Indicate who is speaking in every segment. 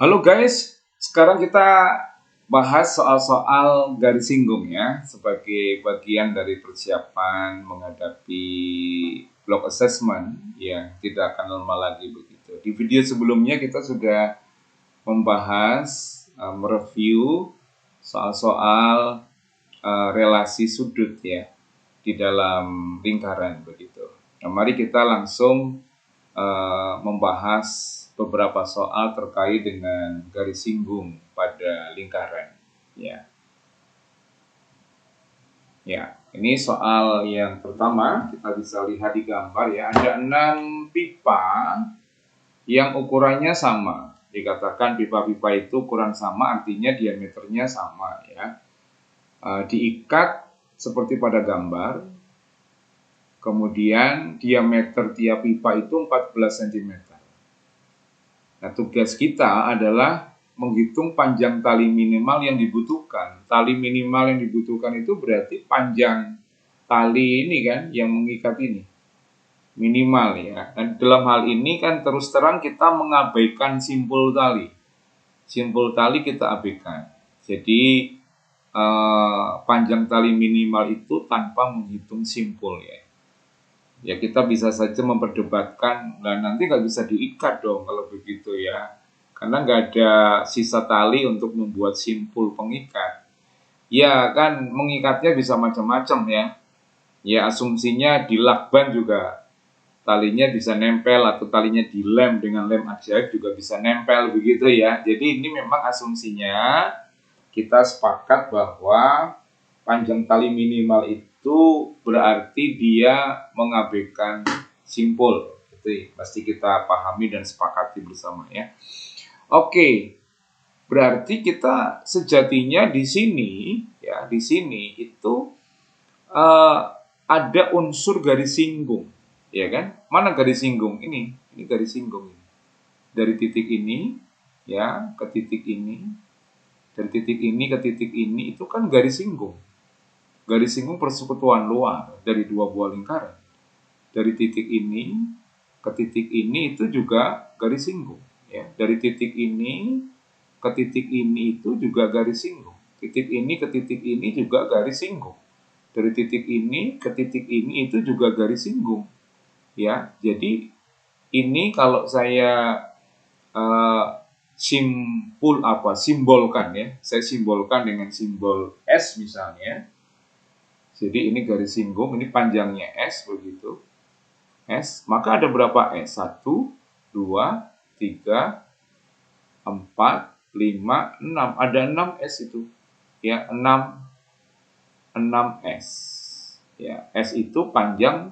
Speaker 1: Halo guys, sekarang kita bahas soal-soal garis singgung ya, sebagai bagian dari persiapan menghadapi block assessment yang tidak akan lama lagi begitu. Di video sebelumnya kita sudah membahas, mereview soal-soal relasi sudut ya di dalam lingkaran begitu. Nah, mari kita langsung membahas beberapa soal terkait dengan garis singgung pada lingkaran. Ya, ya. Ini soal yang pertama kita bisa lihat di gambar ya. Ada 6 pipa yang ukurannya sama. Dikatakan pipa-pipa itu ukuran sama, artinya diameternya sama ya. Diikat seperti pada gambar. Kemudian diameter tiap pipa itu 14 cm. Nah, tugas kita adalah menghitung panjang tali minimal yang dibutuhkan. Tali minimal yang dibutuhkan itu berarti panjang tali ini kan yang mengikat ini. Minimal ya. Dan dalam hal ini kan terus terang kita mengabaikan simpul tali. Simpul tali kita abaikan. Jadi panjang tali minimal itu tanpa menghitung simpul ya. Ya kita bisa saja memperdebatkan, nah nanti nggak bisa diikat dong kalau begitu ya. Karena nggak ada sisa tali untuk membuat simpul pengikat. Ya kan mengikatnya bisa macam-macam ya. Ya asumsinya di lakban juga talinya bisa nempel atau talinya dilem dengan lem ajaib juga bisa nempel begitu ya. Jadi ini memang asumsinya kita sepakat bahwa panjang tali minimal itu berarti dia mengabaikan simpul. Itu pasti kita pahami dan sepakati bersama ya. Oke, berarti kita sejatinya di sini ya, di sini itu ada unsur garis singgung, ya kan? Mana garis singgung ini? Ini garis singgung ini. Dari titik ini ya ke titik ini, dari titik ini ke titik ini itu kan garis singgung. Garis singgung persekutuan luar dari dua buah lingkaran. Dari titik ini ke titik ini itu juga garis singgung. Ya. Dari titik ini ke titik ini itu juga garis singgung. Titik ini ke titik ini juga garis singgung. Dari titik ini ke titik ini itu juga garis singgung. Ya, jadi ini kalau saya simbolkan ya, saya simbolkan dengan simbol S misalnya. Jadi ini garis singgung, ini panjangnya S begitu. S, maka ada berapa S? 1, 2, 3, 4, 5, 6. Ada 6 S itu. Ya, 6 S. Ya, S itu panjang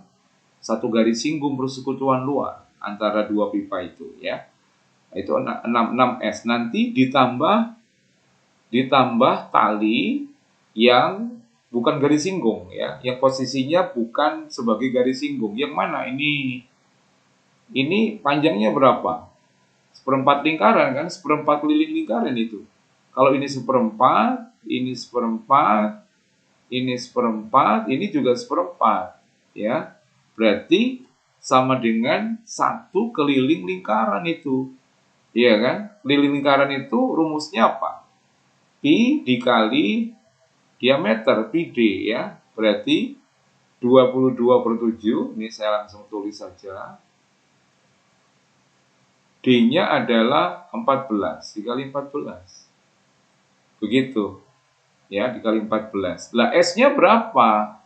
Speaker 1: satu garis singgung persekutuan luar antara dua pipa itu ya. Itu 6 S. Nanti ditambah tali yang bukan garis singgung ya, yang posisinya bukan sebagai garis singgung. Yang mana ini? Ini panjangnya berapa? Seperempat lingkaran kan, seperempat keliling lingkaran itu. Kalau ini seperempat, ini seperempat, ini seperempat, ini juga seperempat, ya. Berarti sama dengan satu keliling lingkaran itu, iya kan? Keliling lingkaran itu rumusnya apa? Pi dikali diameter PD ya, berarti 22/7, ini saya langsung tulis saja. D-nya adalah 14 dikali 14. Begitu. Ya, dikali 14. Lah S-nya berapa?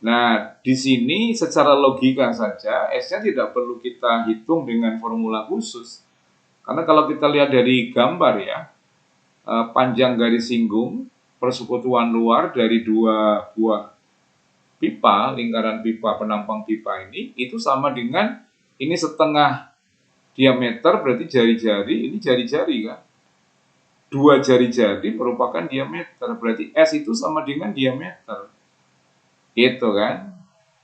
Speaker 1: Nah, di sini secara logika saja S-nya tidak perlu kita hitung dengan formula khusus. Karena kalau kita lihat dari gambar ya, panjang garis singgung persekutuan luar dari dua buah pipa, lingkaran pipa, penampang pipa itu sama dengan ini setengah diameter, berarti jari-jari, ini jari-jari kan. Dua jari-jari merupakan diameter, berarti S itu sama dengan diameter. Gitu kan.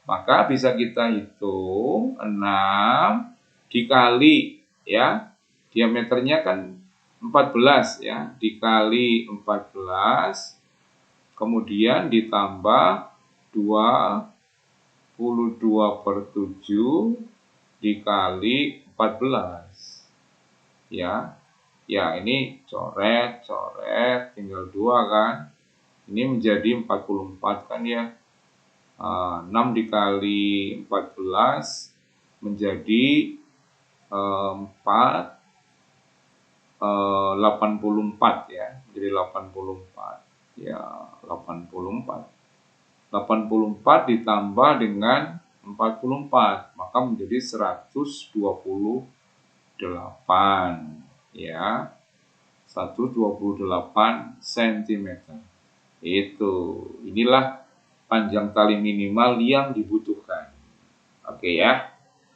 Speaker 1: Maka bisa kita hitung 6 dikali ya, diameternya kan 14 ya, dikali 14, kemudian ditambah 22/7 dikali 14 ya. Ya, ini coret, tinggal 2 kan. Ini menjadi 44 kan ya. 6 dikali 14 menjadi 84 ya. Jadi 84. Ya, 84. 84 ditambah dengan 44, maka menjadi 128 ya. 128 cm. Inilah panjang tali minimal yang dibutuhkan. Oke ya.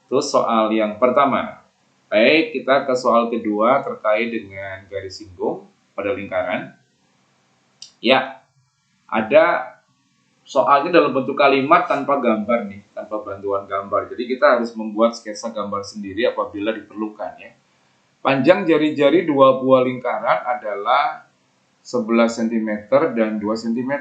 Speaker 1: Itu soal yang pertama. Baik, kita ke soal kedua terkait dengan garis singgung pada lingkaran. Ya, ada soalnya dalam bentuk kalimat tanpa gambar nih, tanpa bantuan gambar. Jadi kita harus membuat sketsa gambar sendiri apabila diperlukan ya. Panjang jari-jari dua buah lingkaran adalah 11 cm dan 2 cm.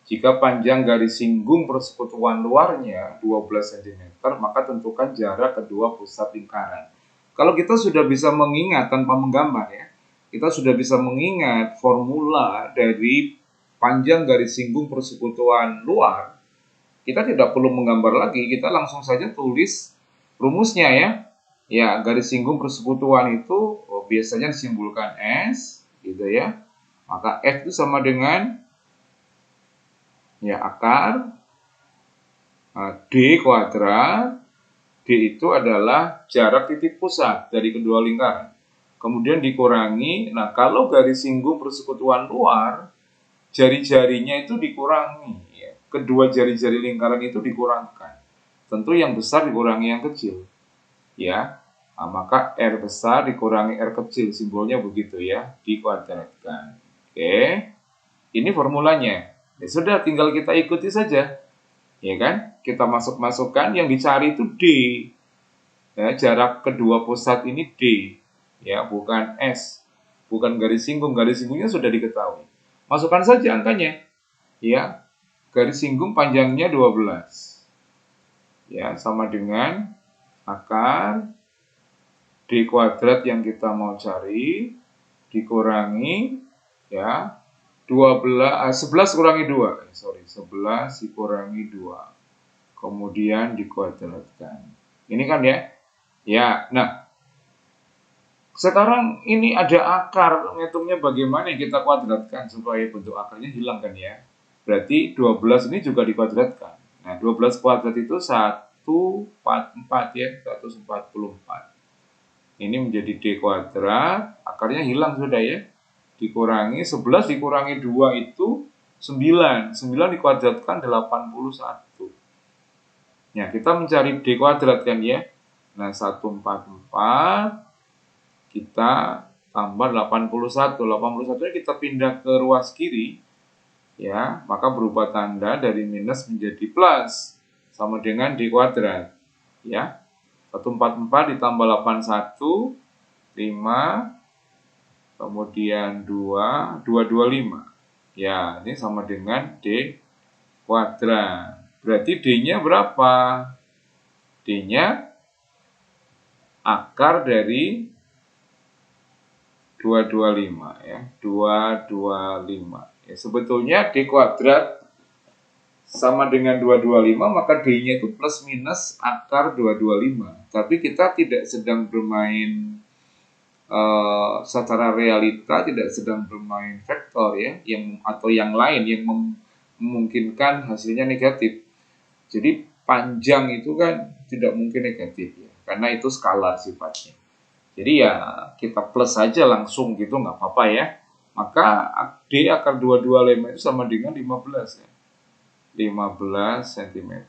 Speaker 1: Jika panjang garis singgung persekutuan luarnya 12 cm, maka tentukan jarak kedua pusat lingkaran. Kalau kita sudah bisa mengingat tanpa menggambar ya, kita sudah bisa mengingat formula dari panjang garis singgung persekutuan luar, kita tidak perlu menggambar lagi, kita langsung saja tulis rumusnya ya. Ya, garis singgung persekutuan itu biasanya disimbolkan S, gitu ya. Maka F itu sama dengan ya akar D kuadrat. D itu adalah jarak titik pusat dari kedua lingkaran. Kemudian dikurangi, nah kalau garis singgung persekutuan luar, jari-jarinya itu dikurangi. Ya. Kedua jari-jari lingkaran itu dikurangkan. Tentu yang besar dikurangi yang kecil. Ya, nah, maka R besar dikurangi R kecil, simbolnya begitu ya, dikuadratkan. Oke, ini formulanya. Ya sudah, tinggal kita ikuti saja. Ya kan? Kita masukkan yang dicari itu D. Ya, jarak kedua pusat ini D. Ya, bukan S. Bukan garis singgung. Garis singgungnya sudah diketahui. Masukkan saja angkanya. Ya. Garis singgung panjangnya 12. Ya, sama dengan akar D kuadrat yang kita mau cari dikurangi ya 11 kurangi 2, 11 dikurangi 2, kemudian dikuadratkan. Ini kan ya. Ya, nah sekarang ini ada akar, ngitungnya bagaimana kita kuadratkan supaya bentuk akarnya hilang kan ya. Berarti 12 ini juga dikuadratkan. Nah, 12 kuadrat itu 144 ya, 144. Ini menjadi D kuadrat, akarnya hilang sudah ya. Dikurangi 11 dikurangi 2 itu 9. 9 dikuadratkan 81. Ya, kita mencari D kuadrat kan ya. Nah, 144 kita tambah 81. 81 kita pindah ke ruas kiri. Ya, maka berubah tanda dari minus menjadi plus sama dengan D kuadrat. Ya. 144 ditambah 81 5, kemudian 2, 225. Ya, ini sama dengan D kuadrat. Berarti D-nya berapa? D-nya akar dari 225 ya, 225. Ya, sebetulnya D kuadrat sama dengan 225, maka D-nya itu plus minus akar 225. Tapi kita tidak sedang bermain secara realita, tidak sedang bermain vektor ya, atau yang lain yang memungkinkan hasilnya negatif. Jadi panjang itu kan tidak mungkin negatif ya, karena itu skalar sifatnya. Jadi ya kita plus saja langsung gitu, nggak apa-apa ya. Maka D akar 225 itu sama dengan 15 ya. 15 cm.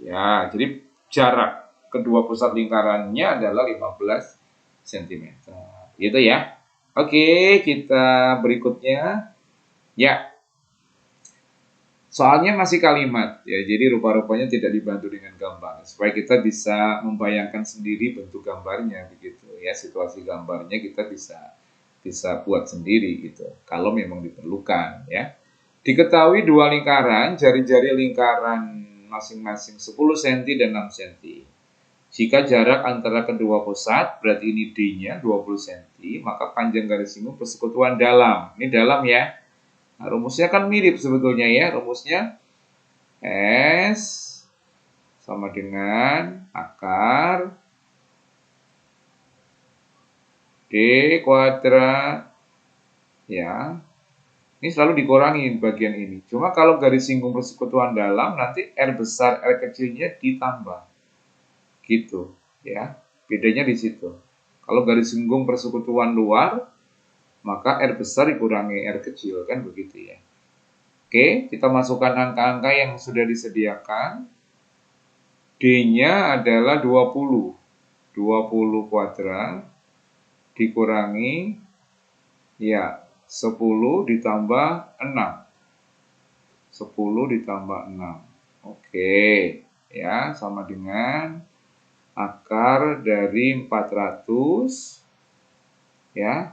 Speaker 1: Ya, jadi jarak kedua pusat lingkarannya adalah 15 cm. Gitu ya. Oke, kita berikutnya. Ya. Soalnya masih kalimat ya. Jadi rupa-rupanya tidak dibantu dengan gambar. Supaya kita bisa membayangkan sendiri bentuk gambarnya begitu ya. Situasi gambarnya kita bisa buat sendiri gitu. Kalau memang diperlukan ya. Diketahui dua lingkaran, jari-jari lingkaran masing-masing 10 cm dan 6 cm. Jika jarak antara kedua pusat, berarti ini D-nya 20 cm, maka panjang garis singgung persekutuan dalam. Ini dalam ya. Nah, rumusnya kan mirip sebetulnya ya. Rumusnya S sama dengan akar D kuadrat. Ya, ini selalu dikurangi bagian ini. Cuma kalau garis singgung persekutuan dalam, nanti R besar, R kecilnya ditambah. Gitu ya, bedanya di situ. Kalau garis singgung persekutuan luar, maka R besar dikurangi R kecil, kan begitu ya. Oke, kita masukkan angka-angka yang sudah disediakan. D-nya adalah 20. 20 kuadrat dikurangi ya 10 ditambah 6. 10 ditambah 6. Oke, ya sama dengan akar dari 400 ya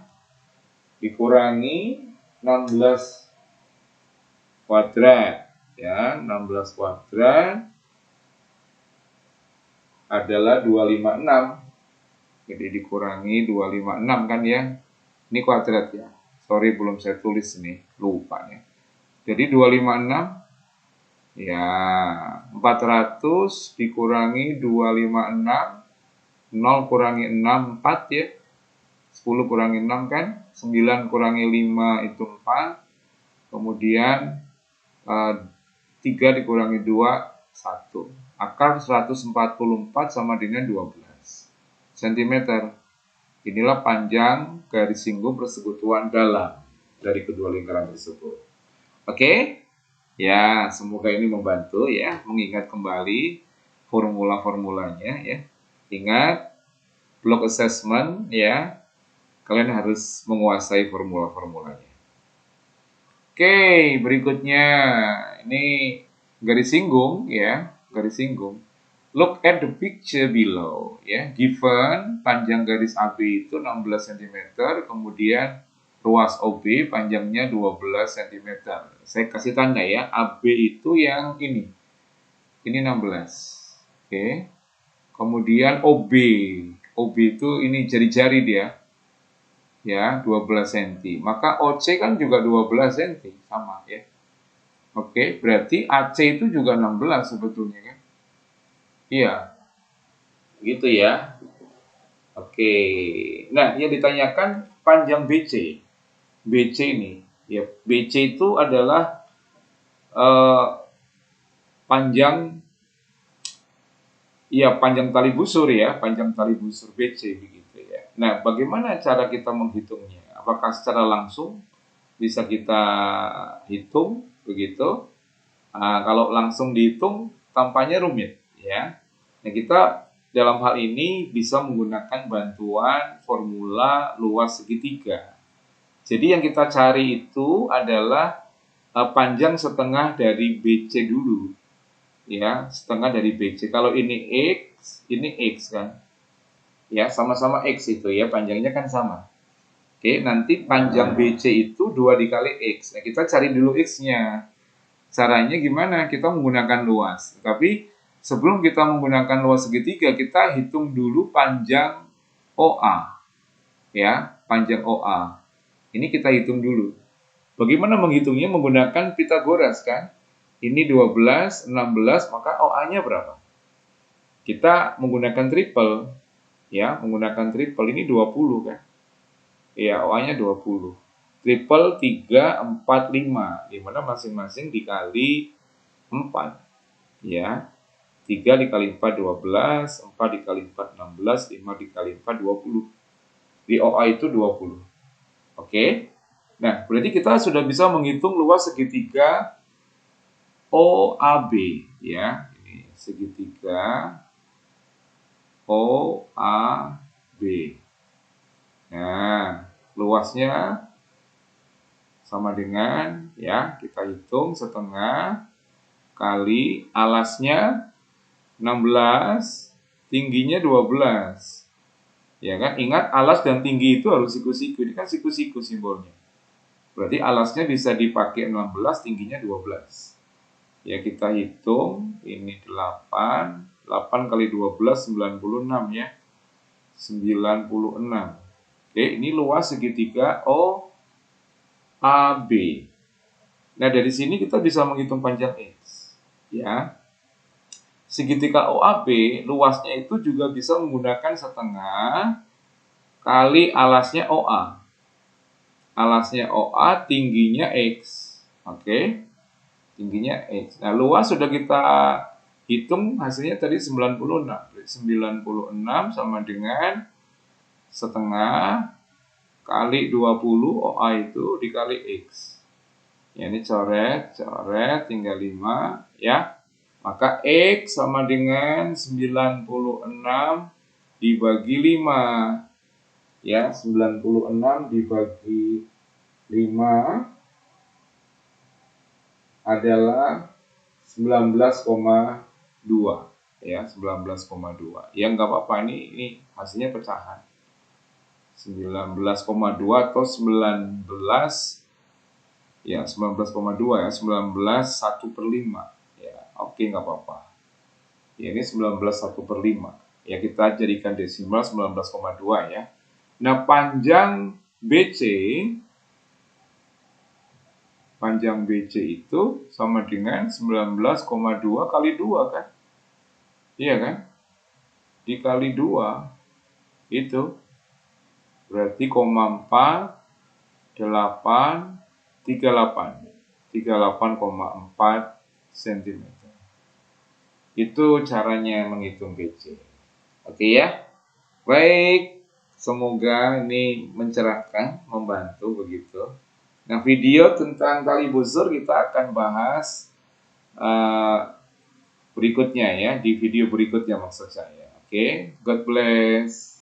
Speaker 1: dikurangi 16 kuadrat ya, 16 kuadrat adalah 256. Jadi dikurangi 256 kan ya. Ini kuadrat ya. Sorry belum saya tulis nih, lupa ya. Jadi 256 ya 400 dikurangi 256, 0 kurangi 6 4 ya. 10 kurangi 6 kan, 9 kurangi 5 itu 4, kemudian 3 dikurangi 2, 1. Akar 144 sama dengan 12 cm. Inilah panjang garis singgung persekutuan dalam dari kedua lingkaran tersebut. Oke? Ya, semoga ini membantu ya, mengingat kembali formula-formulanya ya. Ingat, block assessment ya, kalian harus menguasai formula-formulanya. Oke, berikutnya ini garis singgung ya, garis singgung. Look at the picture below ya. Given panjang garis AB itu 16 cm, kemudian ruas OB panjangnya 12 cm. Saya kasih tanda ya, AB itu yang ini. Ini 16. Oke. Kemudian OB. OB itu ini jari-jari dia. Ya, 12 cm. Maka OC kan juga 12 cm, sama ya. Oke, berarti AC itu juga 16 sebetulnya kan? Iya. Gitu ya. Oke. Nah, yang ditanyakan panjang BC. BC ini, ya BC itu adalah panjang panjang tali busur ya, panjang tali busur BC begitu ya. Nah, bagaimana cara kita menghitungnya? Apakah secara langsung bisa kita hitung begitu? Nah, kalau langsung dihitung tampaknya rumit ya. Nah, kita dalam hal ini bisa menggunakan bantuan formula luas segitiga. Jadi yang kita cari itu adalah panjang setengah dari BC dulu. Ya, setengah dari BC. Kalau ini X kan. Ya, sama-sama X itu ya, panjangnya kan sama. Oke, nanti panjang BC itu 2 dikali X. Nah, kita cari dulu X-nya. Caranya gimana? Kita menggunakan luas. Tapi sebelum kita menggunakan luas segitiga, kita hitung dulu panjang OA. Ya, panjang OA. Ini kita hitung dulu. Bagaimana menghitungnya? Menggunakan Pythagoras kan? Ini 12, 16, maka OA-nya berapa? Kita menggunakan triple. Ya, menggunakan triple ini 20 kan? Ya, OA-nya 20. Triple 3, 4, 5. Di mana masing-masing dikali 4. Ya. 3 dikali 4, 12. 4 dikali 4, 16. 5 dikali 4, 20. Di OA itu 20. Oke. Nah, berarti kita sudah bisa menghitung luas segitiga OAB ya. Ini segitiga OAB. Nah, luasnya sama dengan ya, kita hitung setengah kali alasnya 16, tingginya 12. Ya kan? Ingat alas dan tinggi itu harus siku-siku. Ini kan siku-siku simbolnya. Berarti alasnya bisa dipakai 16, tingginya 12. Ya kita hitung, ini 8, 8 kali 12, 96 ya. 96. Oke, ini luas segitiga OAB. Nah, dari sini kita bisa menghitung panjang X. Ya. Segitiga OAB, luasnya itu juga bisa menggunakan setengah kali alasnya OA. Alasnya OA, tingginya X. Oke. Tingginya X. Nah, luas sudah kita hitung, hasilnya tadi 96. 96 sama dengan setengah kali 20 OA itu dikali X. Ya, ini coret, tinggal 5 ya. Maka X sama dengan 96 dibagi 5. Ya, 96 dibagi 5 adalah 19,2 ya, 19,2. Ya nggak apa-apa, ini hasilnya pecahan. 19,2 atau 19 ya, 19,2 ya, 19 1/5 ya. Oke, nggak apa-apa. Ya, ini 19 1/5. Ya, kita jadikan desimal 19,2 ya. Nah, panjang BC itu sama dengan 19,2 kali 2 kan? Iya kan? Dikali 2 itu berarti 0,4 8 38 38,4 cm. Itu caranya menghitung BC. Oke ya? Baik, semoga ini mencerahkan, membantu begitu. Nah, video tentang tali busur kita akan bahas berikutnya ya, di video berikutnya maksud saya. Oke, God bless.